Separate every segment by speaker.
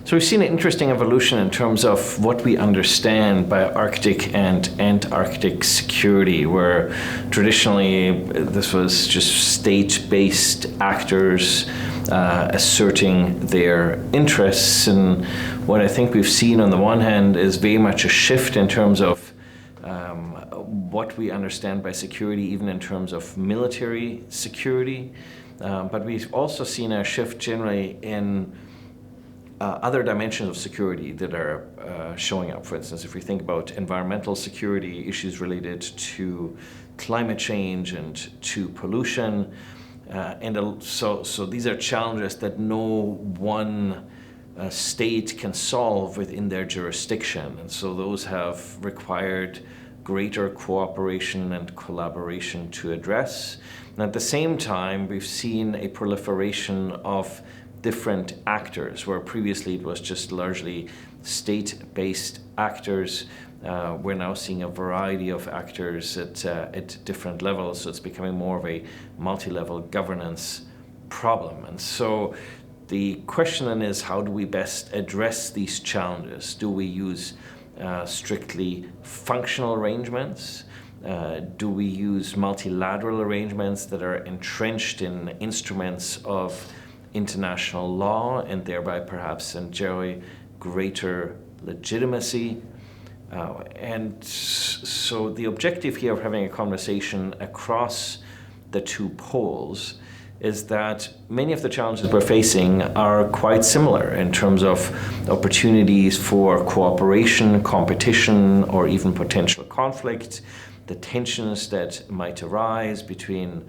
Speaker 1: So we've seen an interesting evolution in terms of what we understand by Arctic and Antarctic security, where traditionally this was just state-based actors asserting their interests. And what I think we've seen on the one hand is very much a shift in terms of what we understand by security, even in terms of military security. But we've also seen a shift generally in other dimensions of security that are showing up. For instance, if we think about environmental security, issues related to climate change and to pollution, so these are challenges that no one state can solve within their jurisdiction, and so those have required greater cooperation and collaboration to address. And at the same time, we've seen a proliferation of different actors, where previously it was just largely state-based actors. We're now seeing a variety of actors at different levels, so it's becoming more of a multi-level governance problem. And so the question then is, how do we best address these challenges? Do we use strictly functional arrangements? Do we use multilateral arrangements that are entrenched in instruments of international law and thereby perhaps enjoy greater legitimacy? And so the objective here of having a conversation across the two poles is that many of the challenges we're facing are quite similar in terms of opportunities for cooperation, competition, or even potential conflict, the tensions that might arise between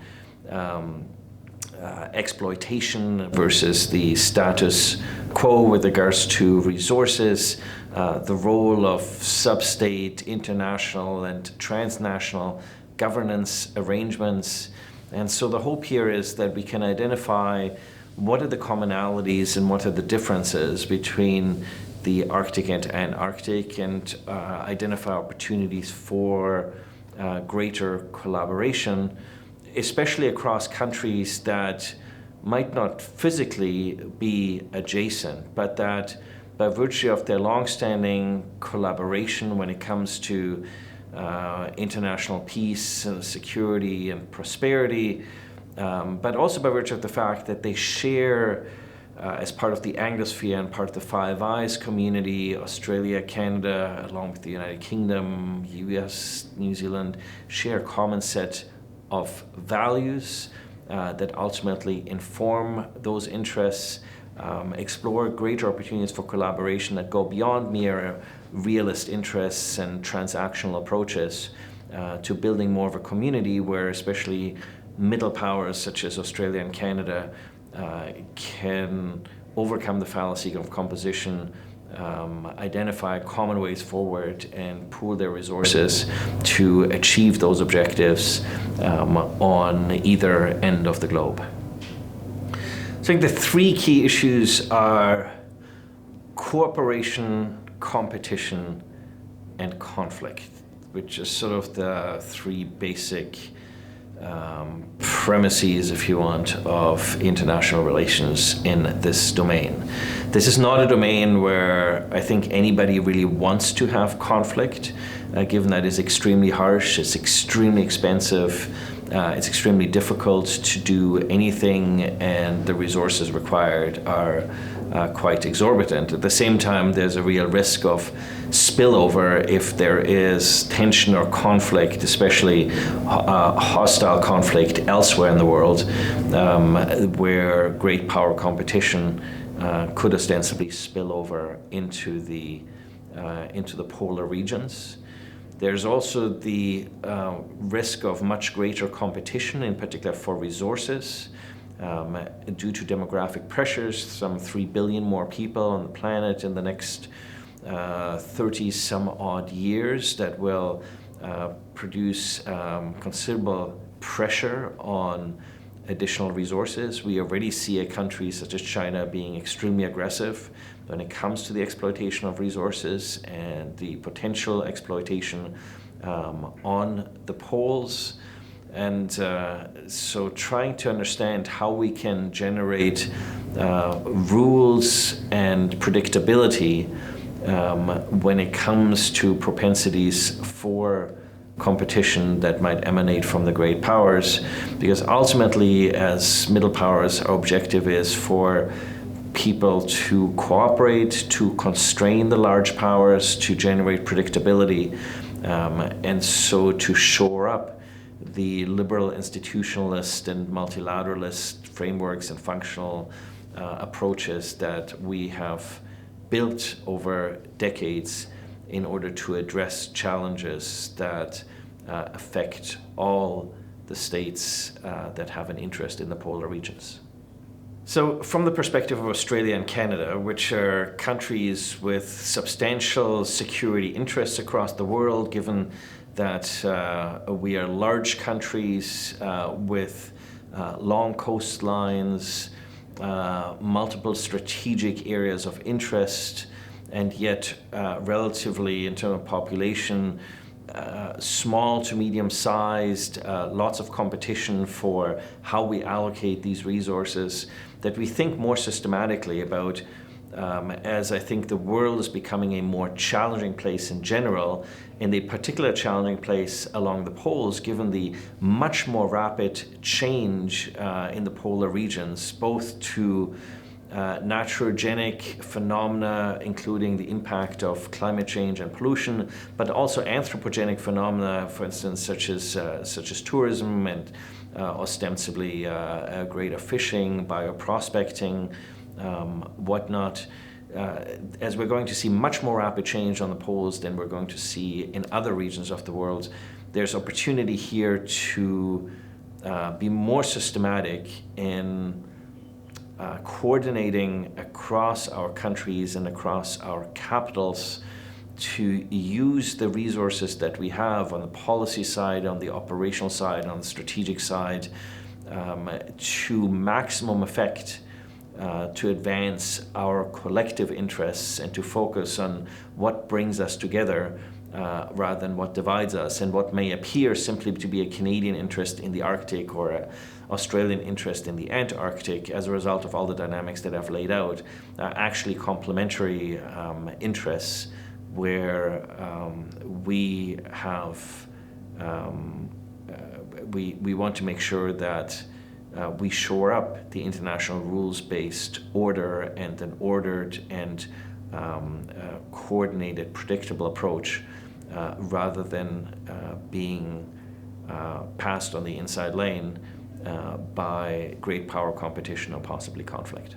Speaker 1: exploitation versus the status quo with regards to resources, the role of sub-state, international, and transnational governance arrangements. And so the hope here is that we can identify what are the commonalities and what are the differences between the Arctic and Antarctic, and identify opportunities for greater collaboration, especially across countries that might not physically be adjacent, but that by virtue of their long-standing collaboration when it comes to international peace and security and prosperity, but also by virtue of the fact that they share, as part of the Anglosphere and part of the Five Eyes community, Australia, Canada, along with the United Kingdom, US, New Zealand, share a common set of values that ultimately inform those interests, explore greater opportunities for collaboration that go beyond mere realist interests and transactional approaches to building more of a community where especially middle powers such as Australia and Canada can overcome the fallacy of composition, identify common ways forward, and pool their resources to achieve those objectives on either end of the globe. So I think the three key issues are cooperation, competition, and conflict, which is sort of the three basic premises, if you want, of international relations in this domain. This is not a domain where I think anybody really wants to have conflict, given that it's extremely harsh, it's extremely expensive, it's extremely difficult to do anything, and the resources required are quite exorbitant. At the same time, there's a real risk of spillover if there is tension or conflict, especially hostile conflict elsewhere in the world, where great power competition could ostensibly spill over into the polar regions. There's also the risk of much greater competition, in particular for resources. Due to demographic pressures, some 3 billion more people on the planet in the next 30 some odd years, that will produce considerable pressure on additional resources. We already see a country such as China being extremely aggressive when it comes to the exploitation of resources and the potential exploitation on the poles. And so trying to understand how we can generate rules and predictability when it comes to propensities for competition that might emanate from the great powers, because ultimately, as middle powers, our objective is for people to cooperate, to constrain the large powers, to generate predictability, and so to shore up the liberal institutionalist and multilateralist frameworks and functional approaches that we have built over decades in order to address challenges that affect all the states that have an interest in the polar regions. So from the perspective of Australia and Canada, which are countries with substantial security interests across the world, given that we are large countries with long coastlines, multiple strategic areas of interest, and yet relatively, in terms of population, small to medium-sized, lots of competition for how we allocate these resources, that we think more systematically about, as I think the world is becoming a more challenging place in general, and a particular challenging place along the poles, given the much more rapid change in the polar regions, both to naturogenic phenomena, including the impact of climate change and pollution, but also anthropogenic phenomena, for instance, such as tourism and ostensibly greater fishing, bioprospecting, whatnot. As we're going to see much more rapid change on the poles than we're going to see in other regions of the world, there's opportunity here to be more systematic in coordinating across our countries and across our capitals to use the resources that we have on the policy side, on the operational side, on the strategic side, to maximum effect, to advance our collective interests and to focus on what brings us together rather than what divides us, and what may appear simply to be a Canadian interest in the Arctic or an Australian interest in the Antarctic as a result of all the dynamics that I've laid out, actually complementary interests where we have we want to make sure that we shore up the international rules-based order and an ordered and coordinated, predictable approach rather than being passed on the inside lane by great power competition or possibly conflict.